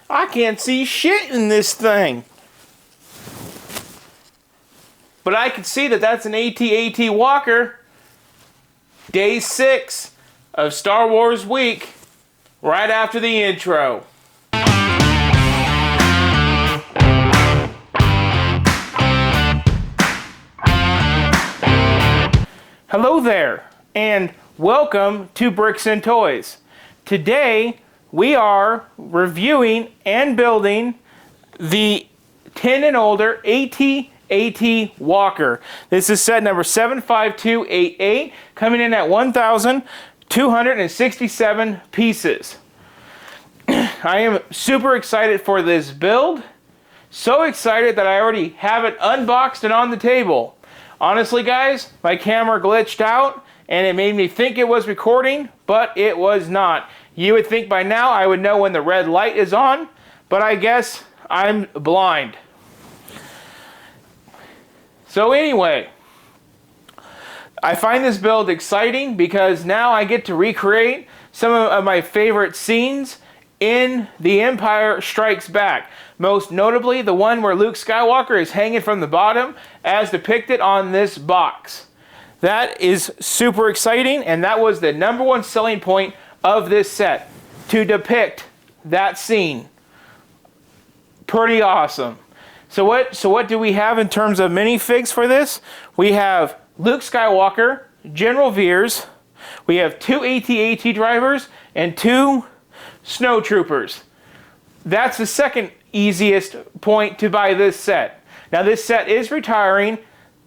I can't see shit in this thing. But I can see that that's an AT-AT Walker. Day 6 of Star Wars week, right after the intro. Hello there, and welcome to Bricks and Toys. Today, we are reviewing and building the 10 and older AT-AT Walker. This is set number 75288, coming in at 1,267 pieces. I am super excited for this build. So excited that I already have it unboxed and on the table. Honestly, guys, my camera glitched out and it made me think it was recording, but it was not. You would think by now I would know when the red light is on, but I guess I'm blind. So anyway, I find this build exciting because now I get to recreate some of my favorite scenes in The Empire Strikes Back. Most notably, the one where Luke Skywalker is hanging from the bottom as depicted on this box. That is super exciting, and that was the #1 selling point of this set, to depict that scene. Pretty awesome. So what do we have in terms of minifigs for this? We have Luke Skywalker, General Veers, we have 2 AT-AT drivers, and 2 snowtroopers. That's the second easiest point to buy this set. Now this set is retiring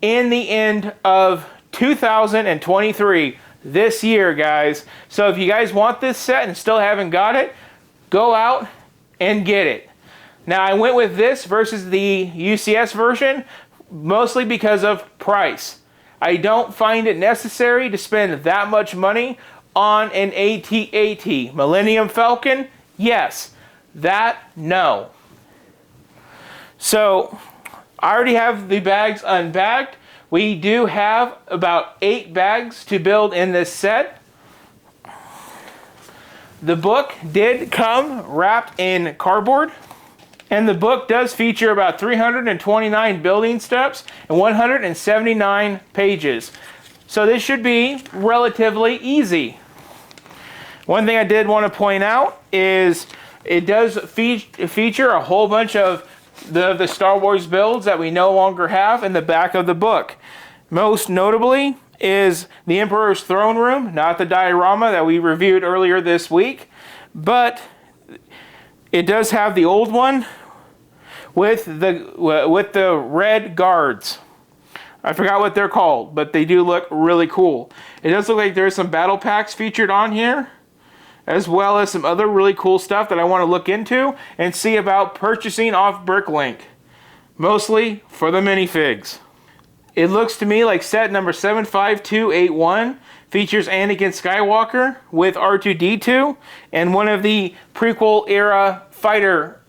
in the end of 2023, this year, guys. So if you guys want this set and still haven't got it, go out and get it. Now I went with this versus the UCS version mostly because of price. I don't find it necessary to spend that much money on an AT-AT. Millennium Falcon, yes. That, no. So, I already have the bags unbagged. We do have about 8 bags to build in this set. The book did come wrapped in cardboard. And the book does feature about 329 building steps and 179 pages. So this should be relatively easy. One thing I did want to point out is it does feature a whole bunch of the Star Wars builds that we no longer have in the back of the book. Most notably is the Emperor's Throne Room, not the diorama that we reviewed earlier this week, but it does have the old one with the red guards. I forgot what they're called, but they do look really cool. It does look like there's some battle packs featured on here, as well as some other really cool stuff that I want to look into and see about purchasing off Bricklink, mostly for the minifigs. It looks to me like set number 75281 features Anakin Skywalker with R2-D2 and one of the prequel era fighter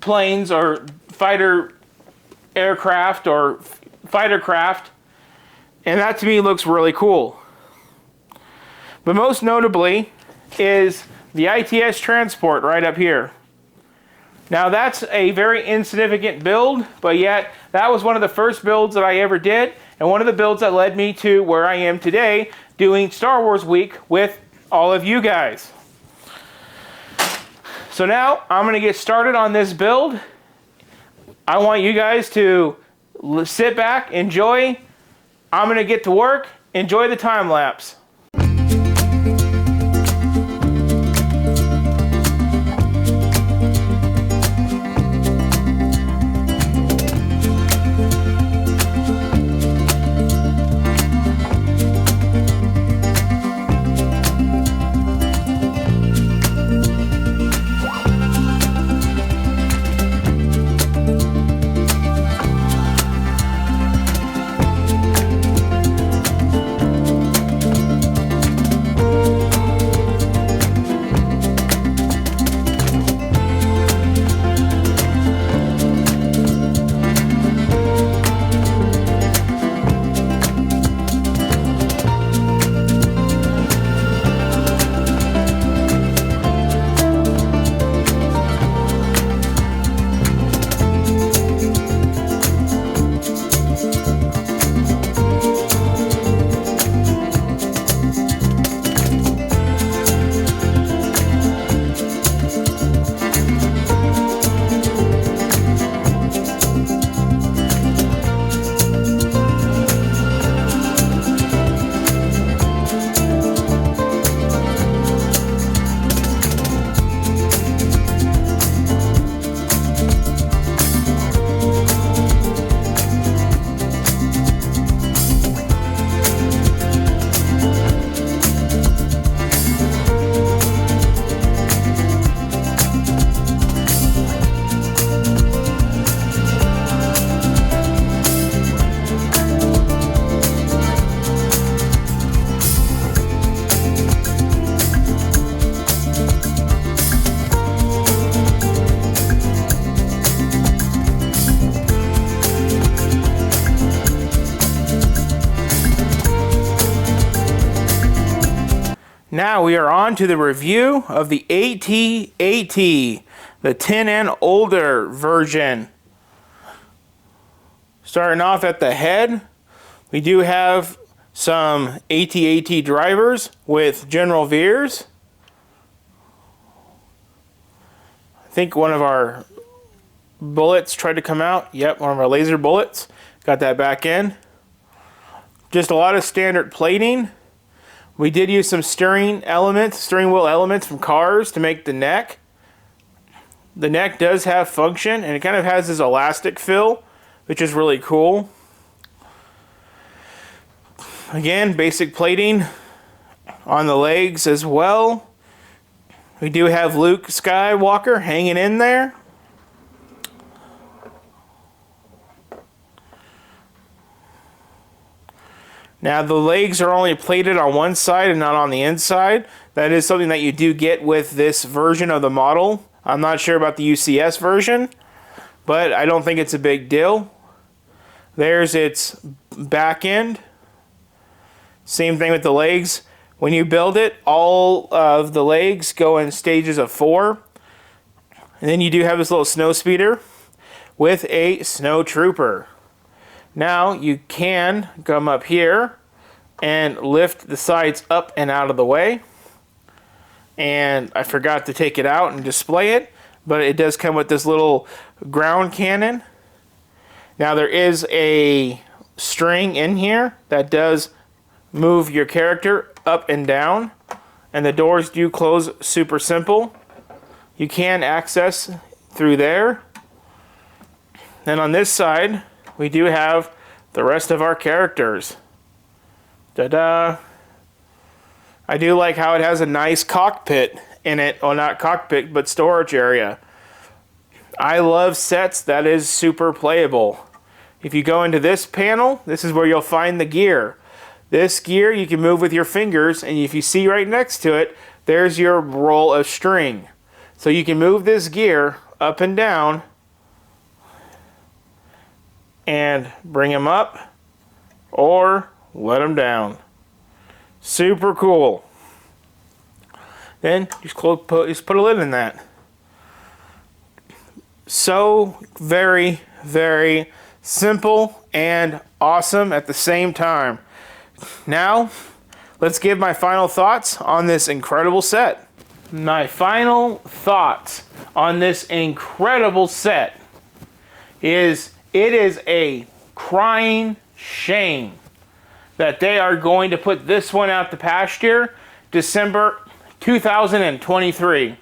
planes or fighter aircraft or fighter craft, and that to me looks really cool. But most notably is the ITS transport right up here. Now that's a very insignificant build, but yet that was one of the first builds that I ever did, and one of the builds that led me to where I am today, doing Star Wars Week with all of you guys. So now I'm going to get started on this build. I want you guys to sit back, enjoy. I'm going to get to work. Enjoy the time lapse. Now we are on to the review of the AT-AT, the 10 and older version. Starting off at the head, we do have some AT-AT drivers with general veers. I think one of our bullets tried to come out. Yep, one of our laser bullets. Got that back in. Just a lot of standard plating. We did use some steering wheel elements from cars to make the neck. The neck does have function, and it kind of has this elastic feel, which is really cool. Again, basic plating on the legs as well. We do have Luke Skywalker hanging in there. Now the legs are only plated on one side and not on the inside. That is something that you do get with this version of the model. I'm not sure about the UCS version, but I don't think it's a big deal. There's its back end. Same thing with the legs. When you build it, all of the legs go in stages of 4. And then you do have this little snow speeder with a snow trooper. Now you can come up here and lift the sides up and out of the way. And I forgot to take it out and display it, but it does come with this little ground cannon. Now there is a string in here that does move your character up and down, and the doors do close super simple. You can access through there. Then on this side, we do have the rest of our characters. Ta-da! I do like how it has a nice cockpit in it. Well, not cockpit, but storage area. I love sets that is super playable. If you go into this panel, this is where you'll find the gear. This gear you can move with your fingers, and if you see right next to it, there's your roll of string. So you can move this gear up and down and bring them up or let them down. Super cool. Then just put a lid in that. So very, very simple and awesome at the same time. Now, let's give my final thoughts on this incredible set. My final thoughts on this incredible set is it is a crying shame that they are going to put this one out to pasture December 2023.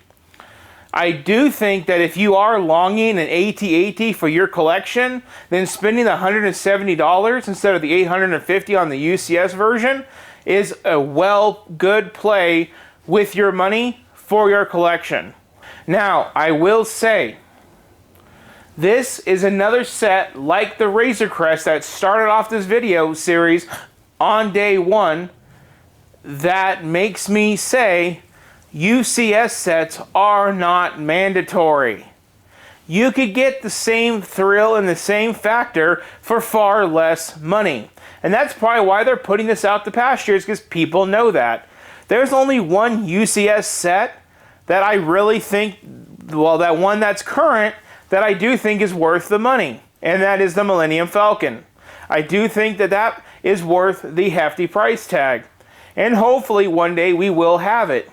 I do think that if you are longing an AT-AT for your collection, then spending the $170 instead of the $850 on the UCS version is a good play with your money for your collection. Now, I will say, this is another set like the Razor Crest that started off this video series on day 1 that makes me say UCS sets are not mandatory. You could get the same thrill and the same factor for far less money. And that's probably why they're putting this out to pasture, is because people know that. There's only one UCS set that I really think, well, that one that's current, that I do think is worth the money. And that is the Millennium Falcon. I do think that that is worth the hefty price tag. And hopefully one day we will have it.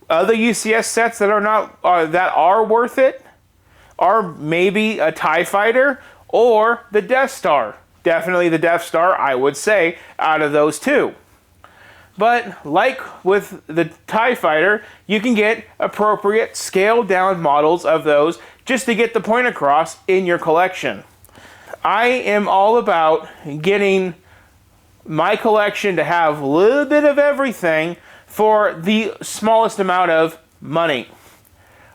Other UCS sets that are worth it are maybe a TIE Fighter or the Death Star. Definitely the Death Star, I would say, out of those two. But like with the TIE Fighter, you can get appropriate scaled down models of those just to get the point across in your collection. I am all about getting my collection to have a little bit of everything for the smallest amount of money.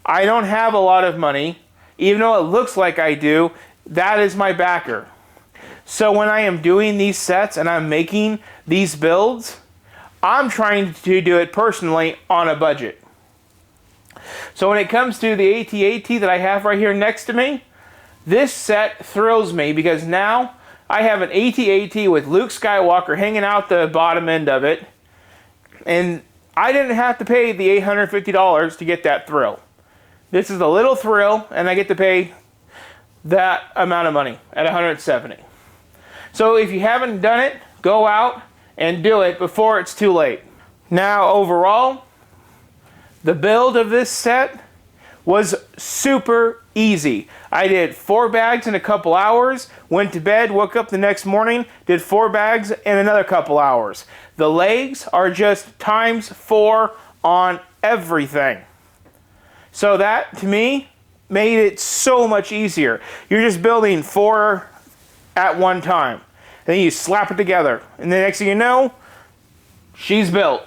I don't have a lot of money, even though it looks like I do. That is my backer. So when I am doing these sets and I'm making these builds, I'm trying to do it personally on a budget. So when it comes to the AT-AT that I have right here next to me, this set thrills me because now I have an AT-AT with Luke Skywalker hanging out the bottom end of it. And I didn't have to pay the $850 to get that thrill. This is a little thrill, and I get to pay that amount of money at $170. So if you haven't done it, go out and do it before it's too late. Now overall, the build of this set was super easy. I did 4 bags in a couple hours, went to bed, woke up the next morning, did 4 bags in another couple hours. The legs are just ×4 on everything. So that, to me, made it so much easier. You're just building 4 at one time. Then you slap it together, and the next thing you know, she's built.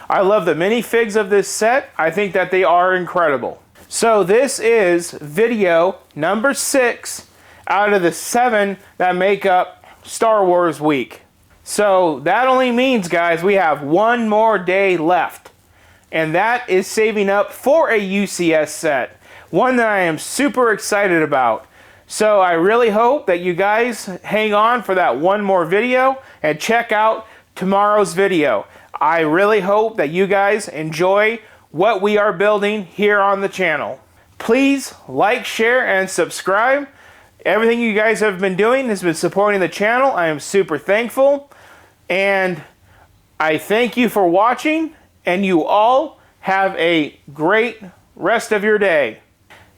I love the minifigs of this set. I think that they are incredible. So this is video number 6 out of the 7 that make up Star Wars week. So that only means, guys, we have one more day left. And that is saving up for a UCS set. One that I am super excited about. So I really hope that you guys hang on for that one more video and check out tomorrow's video. I really hope that you guys enjoy what we are building here on the channel. Please like, share, and subscribe. Everything you guys have been doing has been supporting the channel. I am super thankful. And I thank you for watching. And you all have a great rest of your day.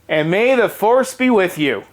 And may the Force be with you.